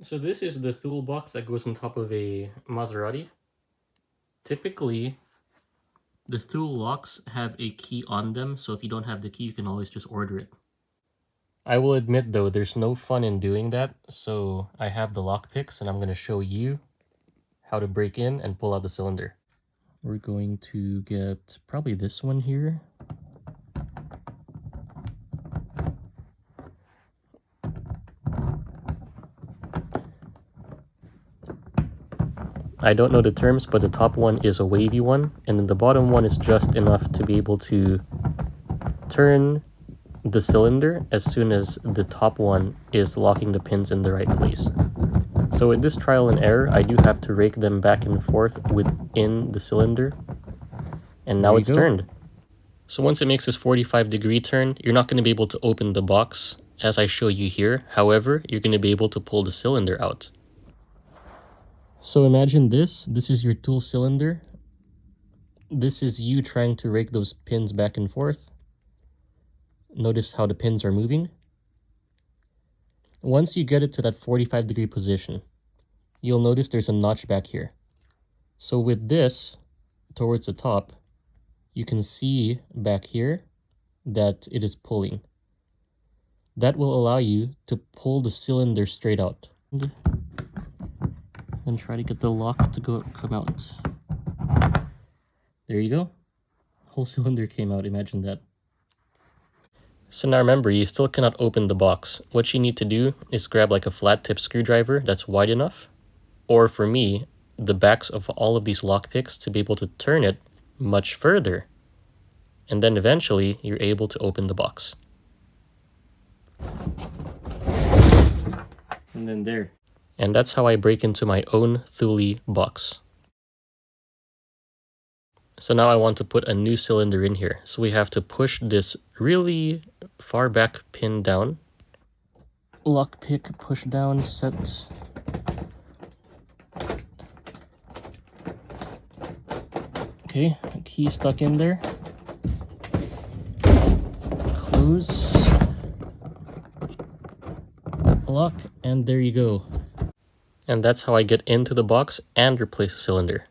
So this is the Thule box that goes on top of a Maserati. Typically, the Thule locks have a key on them, so if you don't have the key, you can always just order it. I will admit though, there's no fun in doing that, so I have the lock picks and I'm going to show you how to break in and pull out the cylinder. We're going to get probably this one here. I don't know the terms, but the top one is a wavy one, and then the bottom one is just enough to be able to turn the cylinder as soon as the top one is locking the pins in the right place. So with this trial and error, I do have to rake them back and forth within the cylinder, and now it's turned. So once it makes this 45-degree turn, you're not going to be able to open the box as I show you here. However, you're going to be able to pull the cylinder out. So imagine this is your tool cylinder. This is you trying to rake those pins back and forth. Notice how the pins are moving. Once you get it to that 45-degree position, you'll notice there's a notch back here. So with this towards the top, you can see back here that it is pulling. That will allow you to pull the cylinder straight out. And try to get the lock to come out. There you go. Whole cylinder came out, imagine that. So now remember, you still cannot open the box. What you need to do is grab like a flat tip screwdriver that's wide enough, or for me, the backs of all of these lock picks to be able to turn it much further. And then eventually you're able to open the box. And then there. And that's how I break into my own Thule box. So now I want to put a new cylinder in here. So we have to push this really far back pin down. Lock pick, push down, set. Okay, key stuck in there. Close. Lock, and there you go. And that's how I get into the box and replace the cylinder.